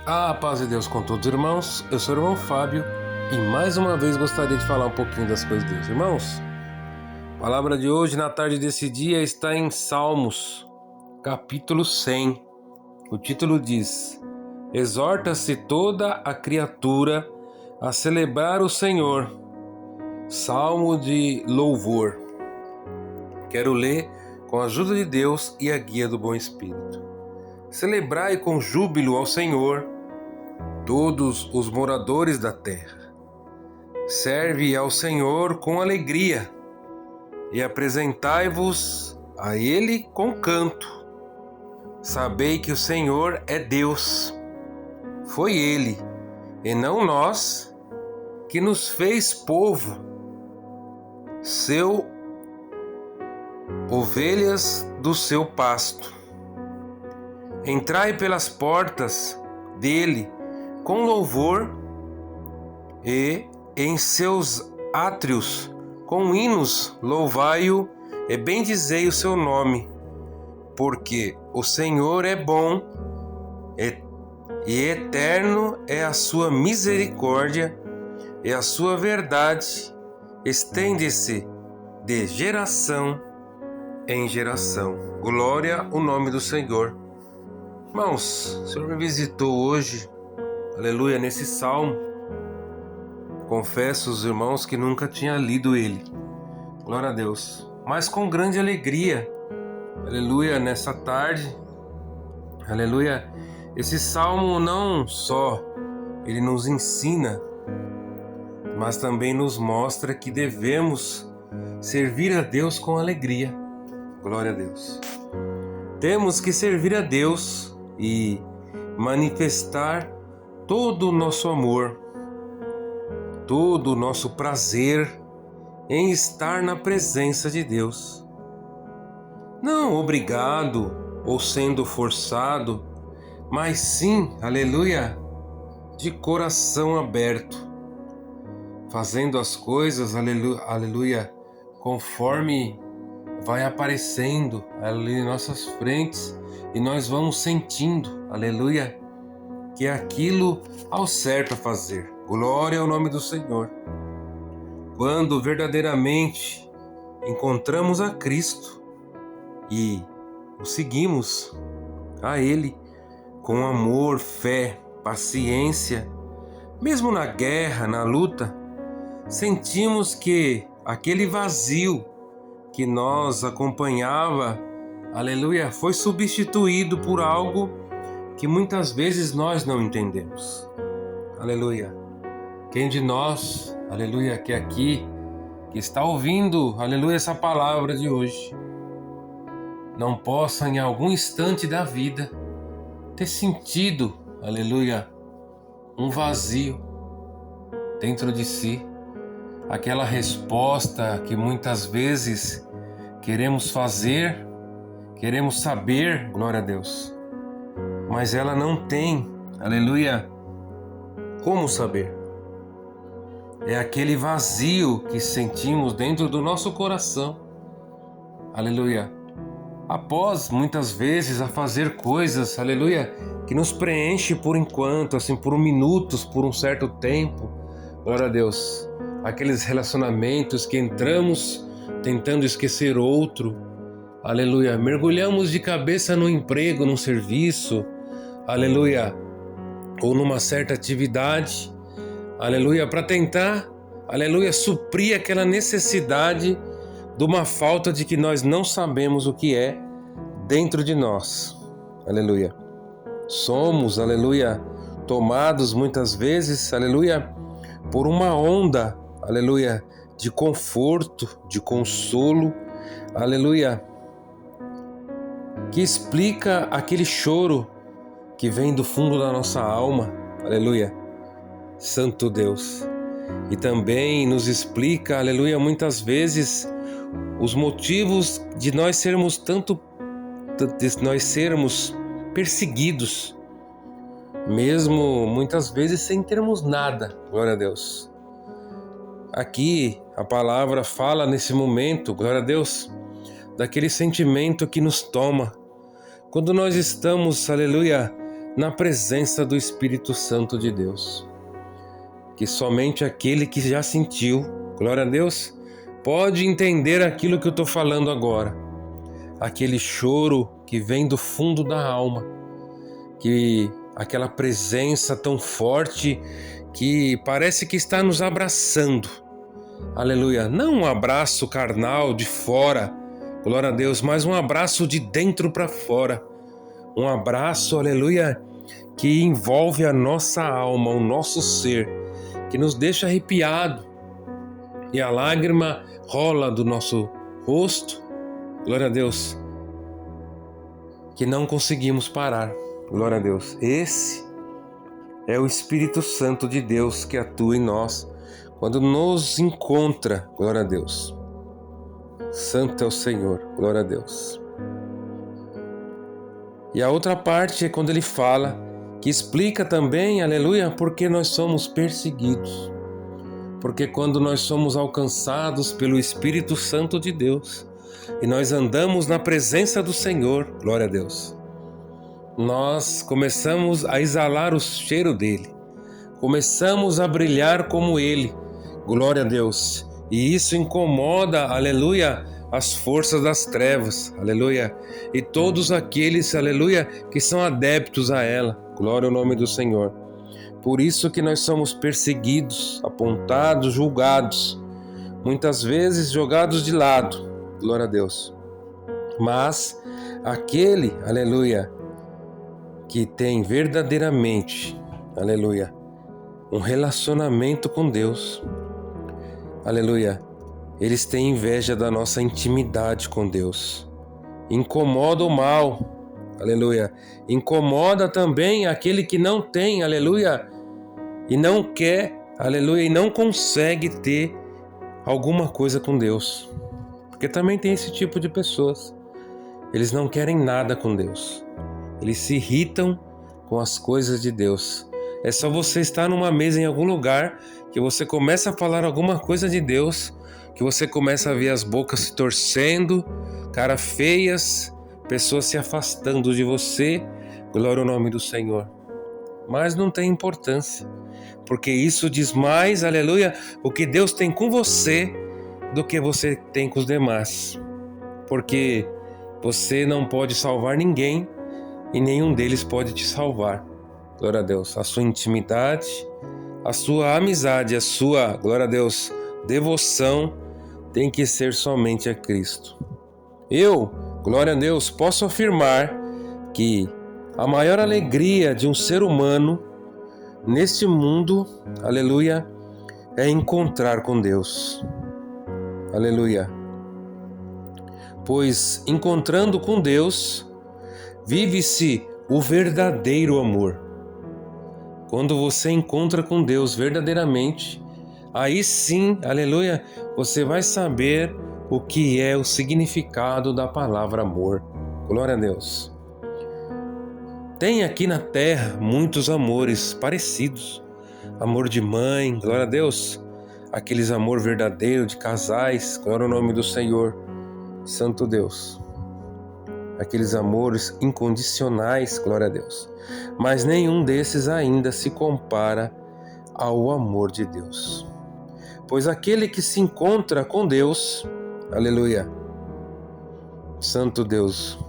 A paz de Deus com todos os irmãos, eu sou o irmão Fábio e mais uma vez gostaria de falar um pouquinho das coisas de Deus. Irmãos, a palavra de hoje, na tarde desse dia, está em Salmos, capítulo 100. O título diz: Exorta-se toda a criatura a celebrar o Senhor. Salmo de louvor. Quero ler com a ajuda de Deus e a guia do Bom Espírito. Celebrai com júbilo ao Senhor todos os moradores da terra. Serve ao Senhor com alegria e apresentai-vos a Ele com canto. Sabei que o Senhor é Deus. Foi Ele, e não nós, que nos fez povo, ovelhas do seu pasto. Entrai pelas portas dele com louvor e em seus átrios com hinos louvai-o e bendizei o seu nome, porque o Senhor é bom e eterno é a sua misericórdia e a sua verdade estende-se de geração em geração. Glória ao nome do Senhor. Irmãos, o Senhor me visitou hoje, aleluia, nesse salmo. Confesso aos irmãos que nunca tinha lido ele, glória a Deus, mas com grande alegria, aleluia, nessa tarde, aleluia. Esse salmo não só ele nos ensina, mas também nos mostra que devemos servir a Deus com alegria, glória a Deus. Temos que servir a Deus e manifestar todo o nosso amor, todo o nosso prazer em estar na presença de Deus. Não obrigado ou sendo forçado, mas sim, aleluia, de coração aberto, fazendo as coisas, aleluia, conforme vai aparecendo ali em nossas frentes e nós vamos sentindo, aleluia, que é aquilo ao certo a fazer. Glória ao nome do Senhor. Quando verdadeiramente encontramos a Cristo e o seguimos a Ele com amor, fé, paciência, mesmo na guerra, na luta, sentimos que aquele vazio que nos acompanhava, aleluia, foi substituído por algo que muitas vezes nós não entendemos. Aleluia. Quem de nós, aleluia, que aqui, que está ouvindo, aleluia, essa palavra de hoje, não possa em algum instante da vida ter sentido, aleluia, um vazio dentro de si, aquela resposta que muitas vezes queremos fazer, queremos saber, glória a Deus, mas ela não tem, aleluia, como saber. É aquele vazio que sentimos dentro do nosso coração, aleluia, após muitas vezes a fazer coisas, aleluia, que nos preenche por enquanto, assim, por minutos, por um certo tempo, glória a Deus. Aqueles relacionamentos que entramos tentando esquecer outro, aleluia, mergulhamos de cabeça no emprego, no serviço, aleluia, ou numa certa atividade, aleluia, para tentar, aleluia, suprir aquela necessidade de uma falta de que nós não sabemos o que é dentro de nós, aleluia. Somos, aleluia, tomados muitas vezes, aleluia, por uma onda, aleluia, de conforto, de consolo, aleluia, que explica aquele choro que vem do fundo da nossa alma, aleluia, Santo Deus, e também nos explica, aleluia, muitas vezes os motivos de nós sermos perseguidos, mesmo muitas vezes sem termos nada, glória a Deus. Aqui a palavra fala nesse momento, glória a Deus, daquele sentimento que nos toma quando nós estamos, aleluia, na presença do Espírito Santo de Deus. Que somente aquele que já sentiu, glória a Deus, pode entender aquilo que eu estou falando agora. Aquele choro que vem do fundo da alma, que aquela presença tão forte que parece que está nos abraçando. Aleluia, não um abraço carnal de fora, glória a Deus, mas um abraço de dentro para fora. Um abraço, aleluia, que envolve a nossa alma, o nosso ser, que nos deixa arrepiado. E a lágrima rola do nosso rosto, glória a Deus, que não conseguimos parar, glória a Deus. Esse é o Espírito Santo de Deus que atua em nós quando nos encontra, glória a Deus. Santo é o Senhor, glória a Deus. E a outra parte é quando ele fala, que explica também, aleluia, porque nós somos perseguidos. Porque quando nós somos alcançados pelo Espírito Santo de Deus e nós andamos na presença do Senhor, glória a Deus, nós começamos a exalar o cheiro dele, começamos a brilhar como ele, glória a Deus, e isso incomoda, aleluia, as forças das trevas, aleluia, e todos aqueles, aleluia, que são adeptos a ela, glória ao nome do Senhor. Por isso que nós somos perseguidos, apontados, julgados, muitas vezes jogados de lado, glória a Deus. Mas aquele, aleluia, que tem verdadeiramente, aleluia, um relacionamento com Deus, aleluia, eles têm inveja da nossa intimidade com Deus. Incomoda o mal, aleluia. Incomoda também aquele que não tem, aleluia, e não quer, aleluia, e não consegue ter alguma coisa com Deus. Porque também tem esse tipo de pessoas. Eles não querem nada com Deus. Eles se irritam com as coisas de Deus. É só você estar numa mesa em algum lugar que você começa a falar alguma coisa de Deus, que você começa a ver as bocas se torcendo, caras feias, pessoas se afastando de você, glória ao nome do Senhor. Mas não tem importância, porque isso diz mais, aleluia, o que Deus tem com você do que você tem com os demais. Porque você não pode salvar ninguém e nenhum deles pode te salvar. Glória a Deus, a sua intimidade, a sua amizade, a sua, glória a Deus, devoção tem que ser somente a Cristo. Eu, glória a Deus, posso afirmar que a maior alegria de um ser humano neste mundo, aleluia, é encontrar com Deus. Aleluia. Pois encontrando com Deus, vive-se o verdadeiro amor. Quando você encontra com Deus verdadeiramente, aí sim, aleluia, você vai saber o que é o significado da palavra amor. Glória a Deus. Tem aqui na terra muitos amores parecidos. Amor de mãe, glória a Deus. Aqueles amor verdadeiro de casais, glória ao nome do Senhor. Santo Deus. Aqueles amores incondicionais, glória a Deus. Mas nenhum desses ainda se compara ao amor de Deus. Pois aquele que se encontra com Deus, aleluia, Santo Deus,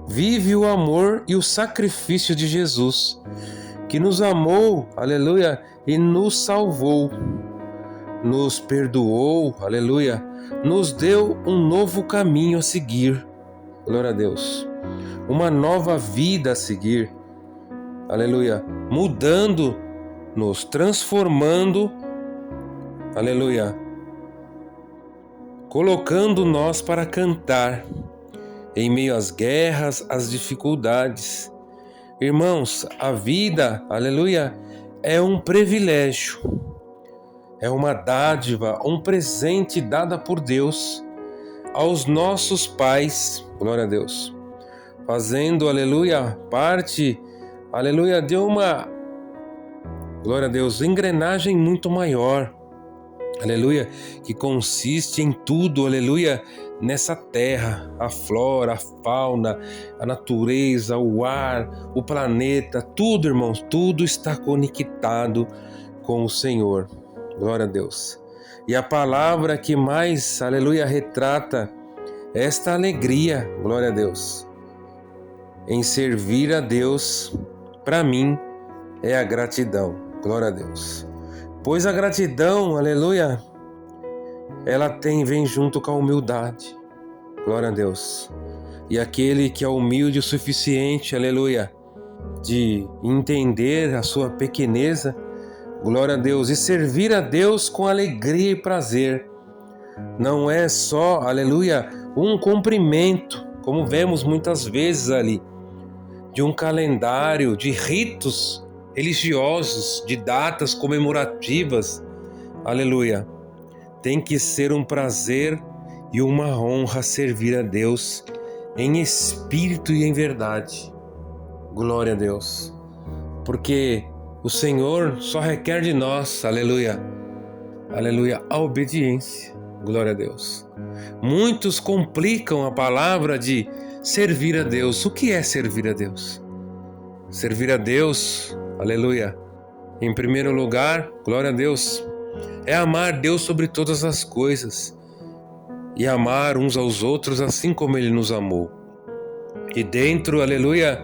vive o amor e o sacrifício de Jesus, que nos amou, aleluia, e nos salvou, nos perdoou, aleluia, nos deu um novo caminho a seguir, glória a Deus, uma nova vida a seguir, aleluia, mudando-nos, transformando, aleluia, colocando nós para cantar em meio às guerras, às dificuldades. Irmãos, a vida, aleluia, é um privilégio, é uma dádiva, um presente dada por Deus aos nossos pais, glória a Deus, fazendo, aleluia, parte, aleluia, de uma, glória a Deus, engrenagem muito maior, aleluia, que consiste em tudo, aleluia, nessa terra, a flora, a fauna, a natureza, o ar, o planeta, tudo, irmãos, tudo está conectado com o Senhor. Glória a Deus. E a palavra que mais, aleluia, retrata esta alegria, glória a Deus, em servir a Deus, para mim, é a gratidão, glória a Deus. Pois a gratidão, aleluia, ela vem junto com a humildade, glória a Deus. E aquele que é humilde o suficiente, aleluia, de entender a sua pequeneza, glória a Deus, e servir a Deus com alegria e prazer, não é só, aleluia, um cumprimento, como vemos muitas vezes ali, de um calendário, de ritos religiosos, de datas comemorativas, aleluia. Tem que ser um prazer e uma honra servir a Deus em espírito e em verdade. Glória a Deus. Porque o Senhor só requer de nós, aleluia, aleluia, a obediência. Glória a Deus. Muitos complicam a palavra de servir a Deus. O que é servir a Deus? Servir a Deus, aleluia, em primeiro lugar, glória a Deus, é amar Deus sobre todas as coisas e amar uns aos outros assim como Ele nos amou. E dentro, aleluia,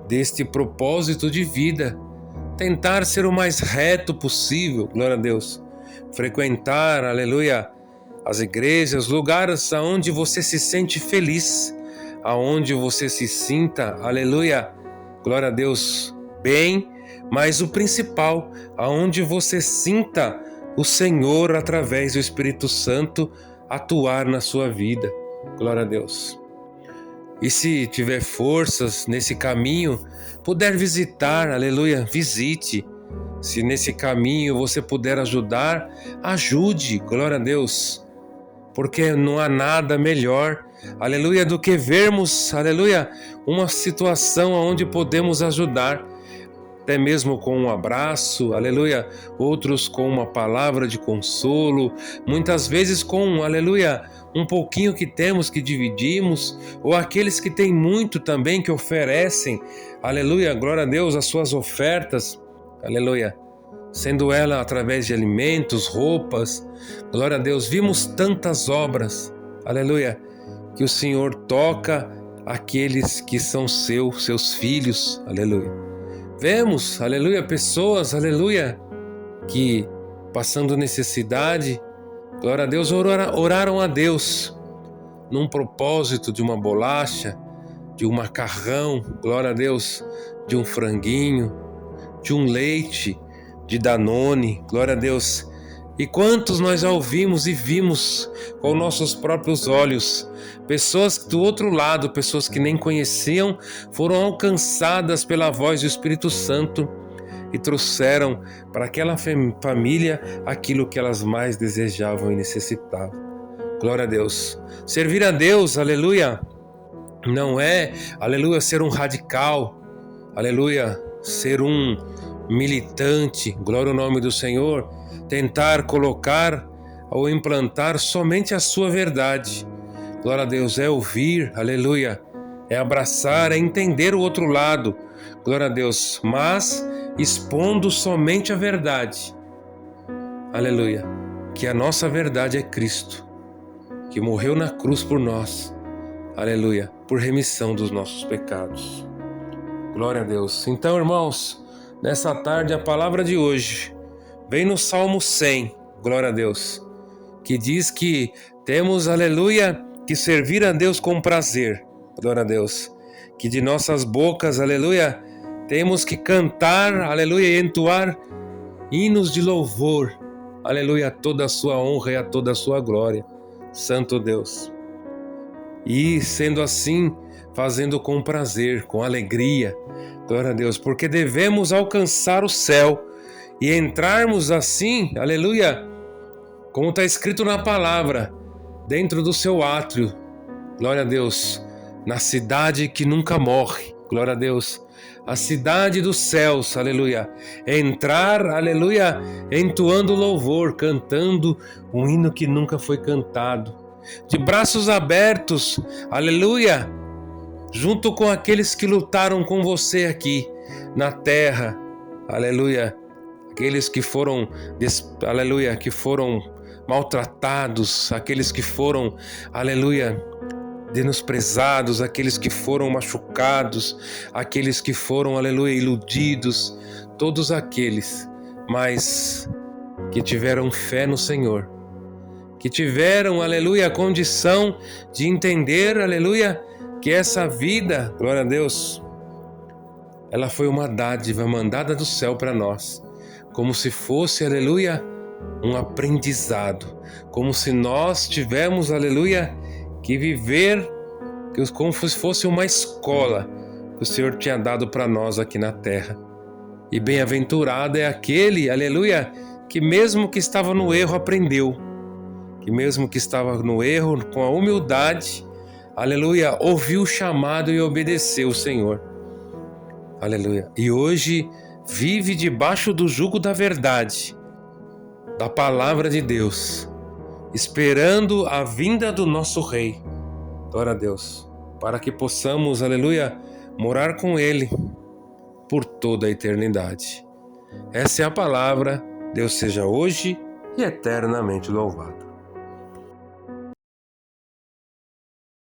deste propósito de vida, tentar ser o mais reto possível, glória a Deus, frequentar, aleluia, as igrejas, lugares aonde você se sente feliz, aonde você se sinta, aleluia, glória a Deus, bem, mas o principal, aonde você sinta o Senhor, através do Espírito Santo, atuar na sua vida. Glória a Deus. E se tiver forças nesse caminho, puder visitar, aleluia, visite. Se nesse caminho você puder ajudar, ajude, glória a Deus. Porque não há nada melhor, aleluia, do que vermos, aleluia, uma situação onde podemos ajudar, até mesmo com um abraço, aleluia, outros com uma palavra de consolo, muitas vezes com, aleluia, um pouquinho que temos que dividimos, ou aqueles que têm muito também que oferecem, aleluia, glória a Deus, as suas ofertas, aleluia, sendo ela através de alimentos, roupas, glória a Deus, vimos tantas obras, aleluia, que o Senhor toca aqueles que são seus filhos, aleluia. Vemos, aleluia, pessoas, aleluia, que passando necessidade, glória a Deus, oraram a Deus num propósito de uma bolacha, de um macarrão, glória a Deus, de um franguinho, de um leite, de Danone, glória a Deus. E quantos nós já ouvimos e vimos com nossos próprios olhos, pessoas do outro lado, pessoas que nem conheciam, foram alcançadas pela voz do Espírito Santo e trouxeram para aquela família aquilo que elas mais desejavam e necessitavam. Glória a Deus. Servir a Deus, aleluia, não é, aleluia, ser um radical, aleluia, ser um militante, glória ao nome do Senhor, tentar colocar ou implantar somente a sua verdade. Glória a Deus, é ouvir, aleluia, é abraçar, é entender o outro lado, glória a Deus, mas expondo somente a verdade, aleluia, que a nossa verdade é Cristo, que morreu na cruz por nós, aleluia, por remissão dos nossos pecados. Glória a Deus. Então, irmãos, nessa tarde a palavra de hoje vem no Salmo 100, glória a Deus, que diz que temos, aleluia, que servir a Deus com prazer, glória a Deus, que de nossas bocas, aleluia, temos que cantar, aleluia, e entoar hinos de louvor, aleluia, a toda a sua honra e a toda a sua glória, Santo Deus. E sendo assim, fazendo com prazer, com alegria, glória a Deus, porque devemos alcançar o céu e entrarmos assim, aleluia, como está escrito na palavra, dentro do seu átrio, glória a Deus, na cidade que nunca morre, glória a Deus, a cidade dos céus, aleluia, entrar, aleluia, entoando louvor, cantando um hino que nunca foi cantado, de braços abertos, aleluia, junto com aqueles que lutaram com você aqui na terra, aleluia, aqueles que foram, aleluia, que foram maltratados, aqueles que foram, aleluia, menosprezados, aqueles que foram machucados, aqueles que foram, aleluia, iludidos, todos aqueles, mas que tiveram fé no Senhor, que tiveram, aleluia, a condição de entender, aleluia, que essa vida, glória a Deus, ela foi uma dádiva mandada do céu para nós, como se fosse, aleluia, um aprendizado, como se nós tivéssemos, aleluia, que viver como se fosse uma escola que o Senhor tinha dado para nós aqui na terra. E bem-aventurado é aquele, aleluia, que mesmo que estava no erro aprendeu, que mesmo que estava no erro, com a humildade, aleluia, ouviu o chamado e obedeceu o Senhor, aleluia, e hoje vive debaixo do jugo da verdade, da palavra de Deus, esperando a vinda do nosso Rei, glória a Deus, para que possamos, aleluia, morar com Ele por toda a eternidade. Essa é a palavra. Deus seja hoje e eternamente louvado.